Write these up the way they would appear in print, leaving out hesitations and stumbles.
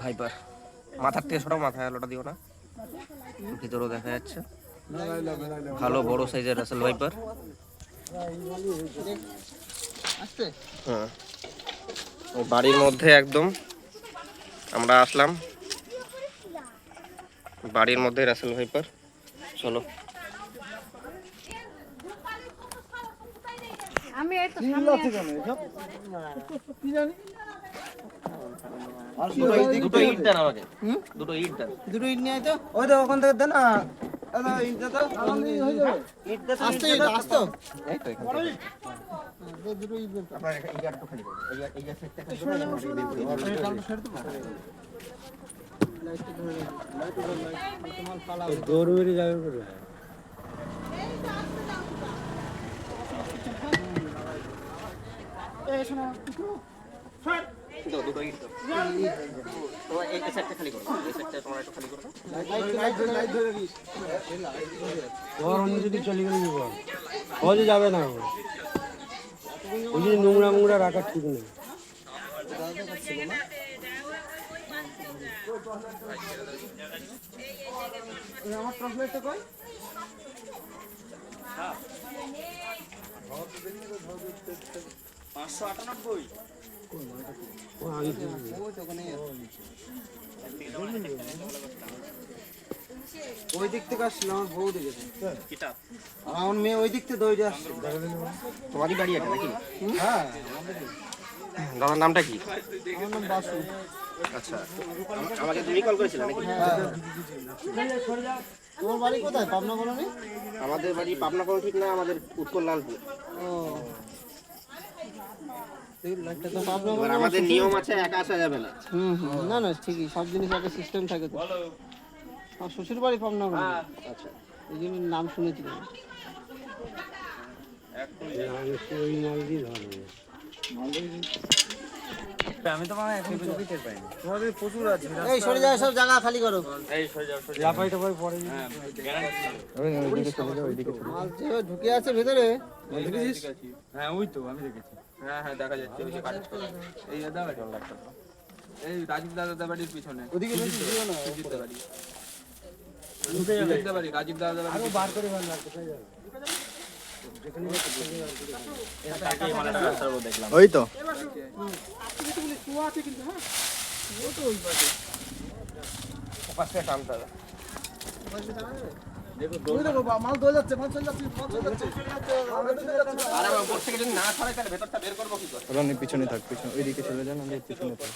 Viper মাথার থেকে সরাও, মাথায় আলোটা দিও না, ভিতরেও দেখা যাচ্ছে। ভালো বড় সাইজের রাসেল ভাইপার। হ্যাঁ, ওই বাড়ির মধ্যে একদম আমরা আসলাম, বাড়ির মধ্যে রাসেল ভাইপার। চলো আমি এই তো সামনে দুটো ইট দেন আমাকে, দুটো ইট দেন। দুটো ইট নিয়ে আয় তো। ওই তো ওখান থেকে দেন না। দাদা ইট দে তো। ইট দে তো। আস্তে আস্তে। এই তো এখানে দুটো ইট দে। আপনার এই গাড়িটা খালি করুন, এই সেটটা খালি করুন। দৌড় মেরে যাবে বলে। এই শোনো একটু দুটো ইট দাও। তো এই সেটটা খালি করুন, এই সেটটা তোমরা একটু খালি করো। লাইট ধরে দিস। অন্য যদি চলে গেলে নিব। হয়ে যাবে না। ওই যে নোংরা রাখা ঠিক নেই। আমার ট্রান্সলেটটা কই? হ্যাঁ 598 ওই দিক থেকে আসছিল, আমার বউ দেখেছে। আমার মেয়ে ওই দিক থেকে দৌড়ে আসছে। তোমারই গাড়ি আছে নাকি? হ্যাঁ, দাদার নামটা কি? আমার নাম বাসু। আচ্ছা, আমাকে তুমি কল করেছিলে নাকি? তোমার বাড়ি কোথায়? পাবনা কলোনি? আমাদের বাড়ি পাবনা কলোনি ঠিক না, আমাদের উত্তর লালপুর। ও, পাবনা এবার আমাদের নিয়ম আছে, একা আসা যাবে না। না না ঠিকই, সব জিনিস একটা সিস্টেম থাকে তো। আমার শ্বশুর বাড়ি পাবনা কলোনি। আচ্ছা, এই জন্য নাম শুনেছি। আমি তো মানে এখন ছবি টের পাইনি। তোমাদের প্রচুর আছে। এই সরে যাও, সব জায়গা খালি করো। এই সরে যাও লাফাই টাফাই পড়ে। হ্যাঁ মাল যে ঢুকে আছে ভেতরে। দেখেছিস? হ্যাঁ ওই তো আমি দেখেছি। হ্যাঁ হ্যাঁ দেখা যাচ্ছে ওই যে কাজ করে। এই দাদা বাড়ি এই রাজীব দাদা বাড়ির পিছনে ওদিকে বেশি দিও না। সুজিত বাড়ি সুজিত বাড়ি, রাজীব দাদা বাড়ি। আরো বার করে ভালো লাগছে। ওই তো পাশে টানতে হবে। মাল দৌড় যাচ্ছে, মাল চলে যাচ্ছে, মাল চলে যাচ্ছে। আর আমার উপর থেকে যদি না ছড়ায় তাহলে ভেতরটা বের করবো কি করে? আপনি পিছনে থাক, পিছনে ওইদিকে চলে যান, আমি পিছনে থাক।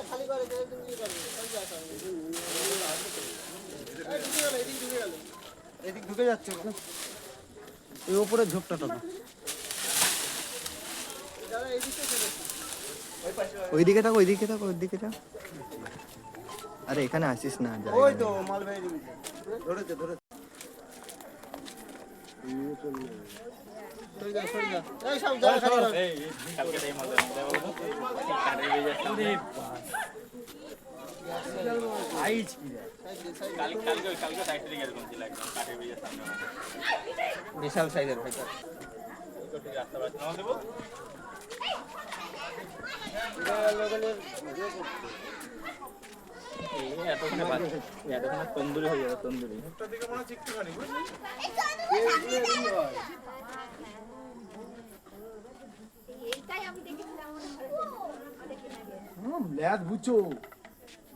খালি করে তুমি করবে। এদিক ঢুকে যাচ্ছে ওই উপরে ঝোপটাটা। ওইদিকে থাকো, ওইদিকে থাকো, ওইদিকে থাকো। আরে এখানে আসিস না। ওই তো মালবাহী ধরেছে ধরেছে। এই সব জায়গা খালি করো। বিশাল সাইজের ভাইপার। এতক্ষণে তন্দুরি হয়ে যাবে, তন্দুরি। ল্যাদ বুঝছো,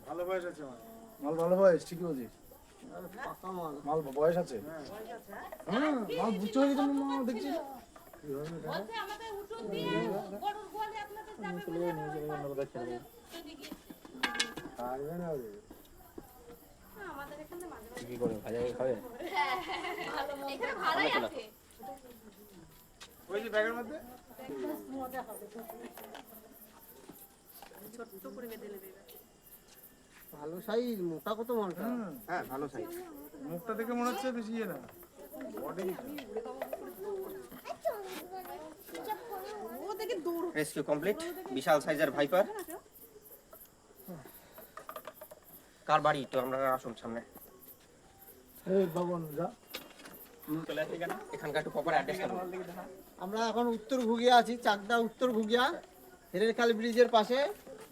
ভালো বয়স আছে। মাল ভালো বয়স, ঠিকই বলছিস। মাল বয়স আছে। হ্যাঁ মাল বুঝছো দেখছি। কি করে ভাজা খাবে? ওই যে ব্যাগের মধ্যে ভালো সাইজ, মোটা কত মালটা। হ্যাঁ ভালো সাইজ। মুখটা দেখে মনে হচ্ছে বেশি ইয়ে না, বডি রেস্কিউ কমপ্লিট। বিশাল সাইজের ভাইপার। কার বাড়ি তো আমরা আসুন সামনে। এই ভগবান যা এখানকার একটু প্রপার অ্যাড্রেসটা বলুন। আমরা এখন উত্তর ঘুগিয়া আছি, চাকদা উত্তর ঘুগিয়া, হেরেরখাল ব্রিজের পাশে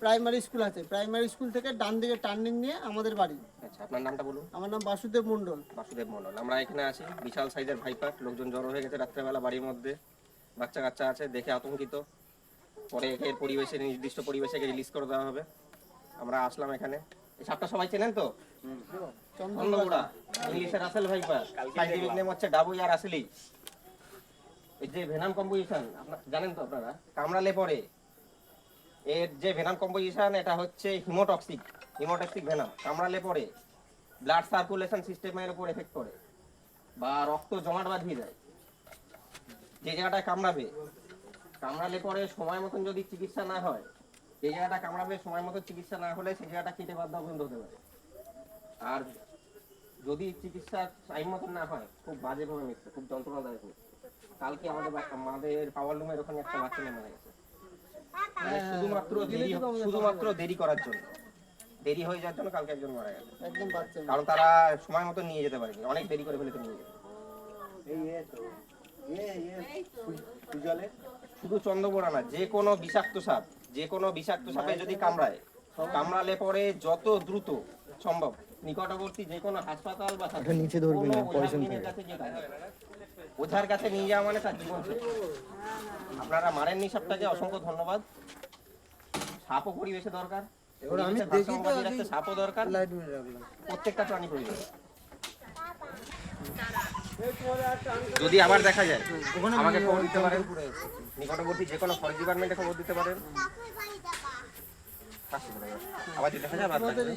প্রাইমারি স্কুল আছে। প্রাইমারি স্কুল থেকে ডান দিকে টার্নিং নিয়ে আমাদের বাড়ি। আচ্ছা আপনার নামটা বলুন। আমার নাম বাসুদেব মণ্ডল। বাসুদেব মন্ডল। আমরা এখানে আছি, বিশাল সাইজের ভাইপার। লোকজন জড়ো হয়ে গেছে রাত্রেবেলা বাড়ির মধ্যে, বাচ্চা কাচ্চা আছে, দেখে আতঙ্কিত। পরে একে পরিবেশে, নির্দিষ্ট পরিবেশে রিলিজ করে দেওয়া হবে। আমরা আসলাম এখানে। এই সাপটা সবাই চেনেন তো? চন্দ্রগুড়া, ইংলিশে রাসেল ভাইপার, সাইন্টিফিক নেম হচ্ছে ডাবু ইয়ার আসলি। এই যে ভেনাম কম্পোজিশন জানেন তো আপনারা, কামড়ালে পরে এর যে ভেনাম কম্পোজিশন, এটা হচ্ছে হিমোটক্সিক ভেনাম। কামড়ালে পরে ব্লাড সার্কুলেশন সিস্টেমের উপর এফেক্ট করে বা রক্ত জমাট বাঁধিয়ে দেয়। যে জায়গাটায় কামড়ালে পরে সময় মতন যদি চিকিৎসা না হয়, যে জায়গাটা কামড়াবে সময় মতো চিকিৎসা না হলে সেই জায়গাটা কেটে বাদ দেওয়া পর্যন্ত হতে পারে। আর যদি চিকিৎসা টাইম মতন না হয়, খুব বাজেভাবে মৃত্যু, খুব যন্ত্রণাদায়ক মৃত্যু। কালকে আমাদের পাওয়ার রুমের ওখানে একটা বাচ্চা মারা গেছে, মানে শুধুমাত্র দেরি করার জন্য, দেরি হয়ে যাওয়ার জন্য কালকে একজন মারা গেছে। একদম বাচ্চা। কারণ তারা সময় মতো নিয়ে যেতে পারেনি, অনেক দেরি করে ফেলেছে নিয়ে যেতে। শুধু চন্দ্রবোড়া না, যে কোনো বিষাক্ত সাপে যদি কামড়ালে পরে যত দ্রুত সম্ভব নিকটবর্তী যে কোনো হাসপাতাল বা ওঝার কাছে নিয়ে যাওয়া মানে তার জীবন শেষ। আপনারা মারেননি সাপটাকে, অসংখ্য ধন্যবাদ। সাপও পরিবেশে দরকার, আমি দেখি তো সাপও দরকার, লাইট মেরে রাখলাম। প্রত্যেকটা প্রাণী প্রয়োজন। যদি আবার দেখা যায় আমাকে খবর দিতে পারেন, নিকটবর্তী যে কোনো ফরেস্ট ডিপার্টমেন্টে খবর দিতে পারেন। আবার যদি দেখা যায় আবার দেখা যাবে।